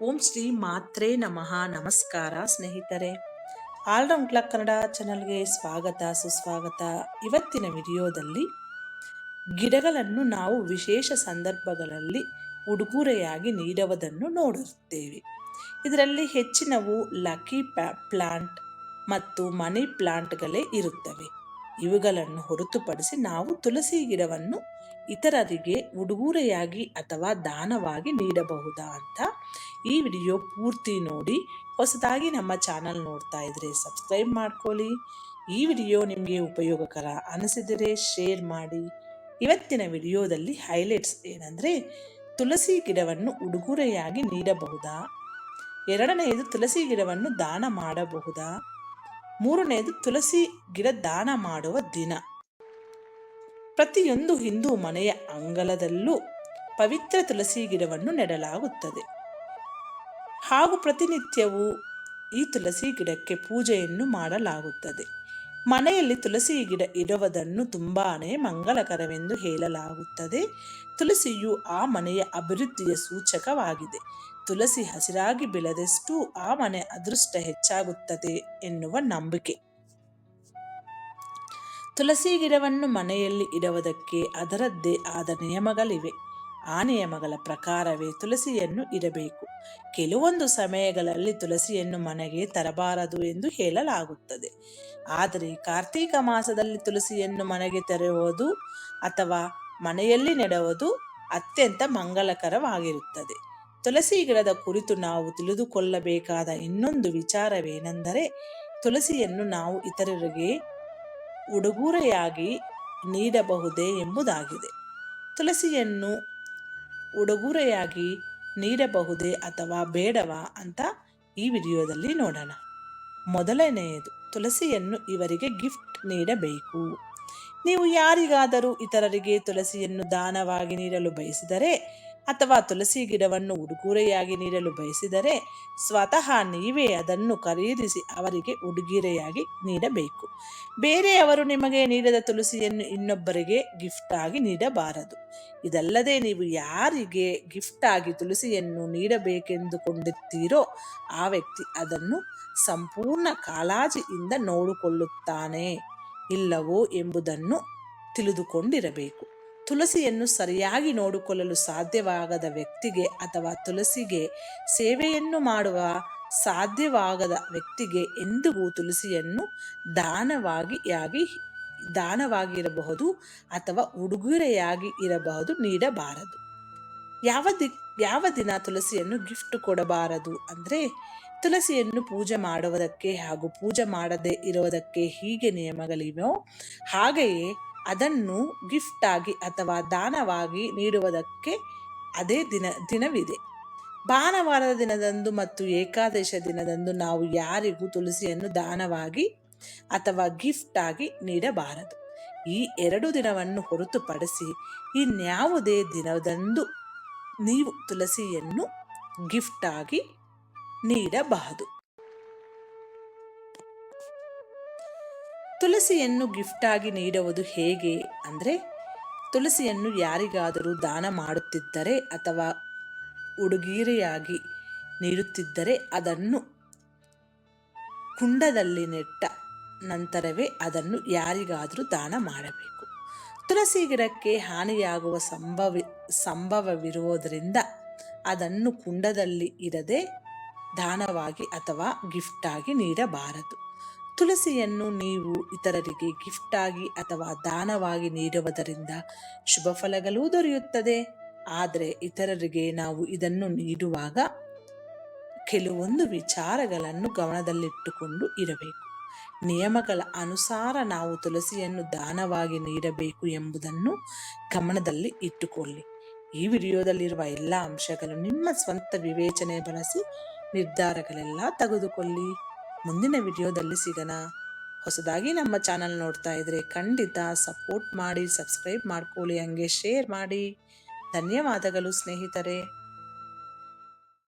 ಓಂ ಶ್ರೀ ಮಾತ್ರೇ ನಮಃ. ನಮಸ್ಕಾರ ಸ್ನೇಹಿತರೆ, ಆಲ್ರೌಂಡ್ ಕ್ಲಾಕ್ ಕನ್ನಡ ಚಾನಲ್ಗೆ ಸ್ವಾಗತ ಸುಸ್ವಾಗತ. ಇವತ್ತಿನ ವಿಡಿಯೋದಲ್ಲಿ ಗಿಡಗಳನ್ನು ನಾವು ವಿಶೇಷ ಸಂದರ್ಭಗಳಲ್ಲಿ ಉಡುಗೊರೆಯಾಗಿ ನೀಡುವುದನ್ನು ನೋಡುತ್ತೇವೆ. ಇದರಲ್ಲಿ ಹೆಚ್ಚಿನವು ಲಕ್ಕಿ ಪ್ಲಾಂಟ್ ಮತ್ತು ಮನಿ ಪ್ಲಾಂಟ್ಗಳೇ ಇರುತ್ತವೆ. ಇವುಗಳನ್ನು ಹೊರತುಪಡಿಸಿ ನಾವು ತುಳಸಿ ಗಿಡವನ್ನು ಇತರರಿಗೆ ಉಡುಗೊರೆಯಾಗಿ ಅಥವಾ ದಾನವಾಗಿ ನೀಡಬಹುದಾ ಅಂತ ಈ ವಿಡಿಯೋ ಪೂರ್ತಿ ನೋಡಿ. ಹೊಸದಾಗಿ ನಮ್ಮ ಚಾನಲ್ ನೋಡ್ತಾ ಇದ್ರೆ ಸಬ್ಸ್ಕ್ರೈಬ್ ಮಾಡ್ಕೊಳ್ಳಿ. ಈ ವಿಡಿಯೋ ನಿಮಗೆ ಉಪಯೋಗಕರ ಅನಿಸಿದರೆ ಶೇರ್ ಮಾಡಿ. ಇವತ್ತಿನ ವಿಡಿಯೋದಲ್ಲಿ ಹೈಲೈಟ್ಸ್ ಏನಂದ್ರೆ, ತುಳಸಿ ಗಿಡವನ್ನು ಉಡುಗೊರೆಯಾಗಿ ನೀಡಬಹುದಾ, ಎರಡನೆಯದು ತುಳಸಿ ಗಿಡವನ್ನು ದಾನ ಮಾಡಬಹುದಾ, ಮೂರನೆಯದು ತುಳಸಿ ಗಿಡ ದಾನ ಮಾಡುವ ದಿನ. ಪ್ರತಿಯೊಂದು ಹಿಂದೂ ಮನೆಯ ಅಂಗಳದಲ್ಲೂ ಪವಿತ್ರ ತುಳಸಿ ಗಿಡವನ್ನು ನೆಡಲಾಗುತ್ತದೆ ಹಾಗೂ ಪ್ರತಿನಿತ್ಯವೂ ಈ ತುಳಸಿ ಗಿಡಕ್ಕೆ ಪೂಜೆಯನ್ನು ಮಾಡಲಾಗುತ್ತದೆ. ಮನೆಯಲ್ಲಿ ತುಳಸಿ ಗಿಡ ಇಡುವುದನ್ನು ತುಂಬಾನೇ ಮಂಗಳಕರವೆಂದು ಹೇಳಲಾಗುತ್ತದೆ. ತುಳಸಿಯು ಆ ಮನೆಯ ಅಭಿವೃದ್ಧಿಯ ಸೂಚಕವಾಗಿದೆ. ತುಳಸಿ ಹಸಿರಾಗಿ ಬೆಳೆದಷ್ಟು ಆ ಮನೆ ಅದೃಷ್ಟ ಹೆಚ್ಚಾಗುತ್ತದೆ ಎನ್ನುವ ನಂಬಿಕೆ. ತುಳಸಿ ಗಿಡವನ್ನು ಮನೆಯಲ್ಲಿ ಇಡುವುದಕ್ಕೆ ಅದರದ್ದೇ ಆದ ನಿಯಮಗಳಿವೆ. ಆ ನಿಯಮಗಳ ಪ್ರಕಾರವೇ ತುಳಸಿಯನ್ನು ಇಡಬೇಕು. ಕೆಲವೊಂದು ಸಮಯಗಳಲ್ಲಿ ತುಳಸಿಯನ್ನು ಮನೆಗೆ ತರಬಾರದು ಎಂದು ಹೇಳಲಾಗುತ್ತದೆ. ಆದರೆ ಕಾರ್ತೀಕ ಮಾಸದಲ್ಲಿ ತುಳಸಿಯನ್ನು ಮನೆಗೆ ತರುವುದು ಅಥವಾ ಮನೆಯಲ್ಲಿ ನೆಡುವುದು ಅತ್ಯಂತ ಮಂಗಳಕರವಾಗಿರುತ್ತದೆ. ತುಳಸಿ ಗಿಡದ ಕುರಿತು ನಾವು ತಿಳಿದುಕೊಳ್ಳಬೇಕಾದ ಇನ್ನೊಂದು ವಿಚಾರವೇನೆಂದರೆ, ತುಳಸಿಯನ್ನು ನಾವು ಇತರರಿಗೆ ಉಡುಗೊರೆಯಾಗಿ ನೀಡಬಹುದೇ ಎಂಬುದಾಗಿದೆ. ತುಳಸಿಯನ್ನು ಉಡುಗೊರೆಯಾಗಿ ನೀಡಬಹುದೇ ಅಥವಾ ಬೇಡವಾ ಅಂತ ಈ ವಿಡಿಯೋದಲ್ಲಿ ನೋಡೋಣ. ಮೊದಲನೆಯದು, ತುಳಸಿಯನ್ನು ಇವರಿಗೆ ಗಿಫ್ಟ್ ನೀಡಬೇಕು. ನೀವು ಯಾರಿಗಾದರೂ ಇತರರಿಗೆ ತುಳಸಿಯನ್ನು ದಾನವಾಗಿ ನೀಡಲು ಬಯಸಿದರೆ ಅಥವಾ ತುಳಸಿ ಗಿಡವನ್ನು ಉಡುಗೊರೆಯಾಗಿ ನೀಡಲು ಬಯಸಿದರೆ ಸ್ವತಃ ನೀವೇ ಅದನ್ನು ಖರೀದಿಸಿ ಅವರಿಗೆ ಉಡುಗೊರೆಯಾಗಿ ನೀಡಬೇಕು. ಬೇರೆಯವರು ನಿಮಗೆ ನೀಡಿದ ತುಳಸಿಯನ್ನು ಇನ್ನೊಬ್ಬರಿಗೆ ಗಿಫ್ಟ್ ಆಗಿ ನೀಡಬಾರದು. ಇದಲ್ಲದೆ ನೀವು ಯಾರಿಗೆ ಗಿಫ್ಟ್ ಆಗಿ ತುಳಸಿಯನ್ನು ನೀಡಬೇಕೆಂದುಕೊಂಡಿರ್ತೀರೋ ಆ ವ್ಯಕ್ತಿ ಅದನ್ನು ಸಂಪೂರ್ಣ ಕಾಳಜಿಯಿಂದ ನೋಡಿಕೊಳ್ಳುತ್ತಾನೆ ಇಲ್ಲವೋ ಎಂಬುದನ್ನು ತಿಳಿದುಕೊಂಡಿರಬೇಕು. ತುಳಸಿಯನ್ನು ಸರಿಯಾಗಿ ನೋಡಿಕೊಳ್ಳಲು ಸಾಧ್ಯವಾಗದ ವ್ಯಕ್ತಿಗೆ ಅಥವಾ ತುಳಸಿಗೆ ಸೇವೆಯನ್ನು ಮಾಡುವ ಸಾಧ್ಯವಾಗದ ವ್ಯಕ್ತಿಗೆ ಎಂದಿಗೂ ತುಳಸಿಯನ್ನು ದಾನವಾಗಿರಬಹುದು ಅಥವಾ ಉಡುಗೊರೆಯಾಗಿ ಇರಬಹುದು ನೀಡಬಾರದು. ಯಾವ ದಿನ ತುಳಸಿಯನ್ನು ಗಿಫ್ಟ್ ಕೊಡಬಾರದು ಅಂದರೆ, ತುಳಸಿಯನ್ನು ಪೂಜೆ ಮಾಡುವುದಕ್ಕೆ ಹಾಗೂ ಪೂಜೆ ಮಾಡದೇ ಇರುವುದಕ್ಕೆ ಹೀಗೆ ನಿಯಮಗಳಿವೆಯೋ ಹಾಗೆಯೇ ಅದನ್ನು ಗಿಫ್ಟ್ ಆಗಿ ಅಥವಾ ದಾನವಾಗಿ ನೀಡುವುದಕ್ಕೆ ಅದೇ ದಿನವಿದೆ. ಭಾನುವಾರದ ದಿನದಂದು ಮತ್ತು ಏಕಾದಶ ದಿನದಂದು ನಾವು ಯಾರಿಗೂ ತುಳಸಿಯನ್ನು ದಾನವಾಗಿ ಅಥವಾ ಗಿಫ್ಟ್ ಆಗಿ ನೀಡಬಾರದು. ಈ 2 ದಿನವನ್ನು ಹೊರತುಪಡಿಸಿ ಇನ್ಯಾವುದೇ ದಿನದಂದು ನೀವು ತುಳಸಿಯನ್ನು ಗಿಫ್ಟ್ ಆಗಿ ನೀಡಬಹುದು. ತುಳಸಿಯನ್ನು ಗಿಫ್ಟ್ ಆಗಿ ನೀಡುವುದು ಹೇಗೆ ಅಂದರೆ, ತುಳಸಿಯನ್ನು ಯಾರಿಗಾದರೂ ದಾನ ಮಾಡುತ್ತಿದ್ದರೆ ಅಥವಾ ಉಡುಗೊರೆಯಾಗಿ ನೀಡುತ್ತಿದ್ದರೆ ಅದನ್ನು ಕುಂಡದಲ್ಲಿ ನೆಟ್ಟ ನಂತರವೇ ಅದನ್ನು ಯಾರಿಗಾದರೂ ದಾನ ಮಾಡಬೇಕು. ತುಳಸಿ ಗಿಡಕ್ಕೆ ಹಾನಿಯಾಗುವ ಸಂಭವವಿರುವುದರಿಂದ ಅದನ್ನು ಕುಂಡದಲ್ಲಿ ಇಡದೆ ದಾನವಾಗಿ ಅಥವಾ ಗಿಫ್ಟ್ ಆಗಿ ನೀಡಬಾರದು. ತುಳಸಿಯನ್ನು ನೀವು ಇತರರಿಗೆ ಗಿಫ್ಟ್ ಆಗಿ ಅಥವಾ ದಾನವಾಗಿ ನೀಡುವುದರಿಂದ ಶುಭ ಫಲಗಳೂ ದೊರೆಯುತ್ತದೆ. ಆದರೆ ಇತರರಿಗೆ ನಾವು ಇದನ್ನು ನೀಡುವಾಗ ಕೆಲವೊಂದು ವಿಚಾರಗಳನ್ನು ಗಮನದಲ್ಲಿಟ್ಟುಕೊಂಡು ಇರಬೇಕು. ನಿಯಮಗಳ ಅನುಸಾರ ನಾವು ತುಳಸಿಯನ್ನು ದಾನವಾಗಿ ನೀಡಬೇಕು ಎಂಬುದನ್ನು ಗಮನದಲ್ಲಿ ಇಟ್ಟುಕೊಳ್ಳಿ. ಈ ವಿಡಿಯೋದಲ್ಲಿರುವ ಎಲ್ಲ ಅಂಶಗಳು ನಿಮ್ಮ ಸ್ವಂತ ವಿವೇಚನೆ ಬಳಸಿ ನಿರ್ಧಾರಗಳೆಲ್ಲ ತೆಗೆದುಕೊಳ್ಳಿ. ಮುಂದಿನ ವಿಡಿಯೋದಲ್ಲಿ ಸಿಗೋಣ. ಹೊಸದಾಗಿ ನಮ್ಮ ಚಾನಲ್ ನೋಡ್ತಾ ಇದ್ರೆ ಖಂಡಿತ ಸಪೋರ್ಟ್ ಮಾಡಿ, ಸಬ್ಸ್ಕ್ರೈಬ್ ಮಾಡ್ಕೊಳ್ಳಿ, ಹಂಗೆ ಶೇರ್ ಮಾಡಿ. ಧನ್ಯವಾದಗಳು ಸ್ನೇಹಿತರೆ.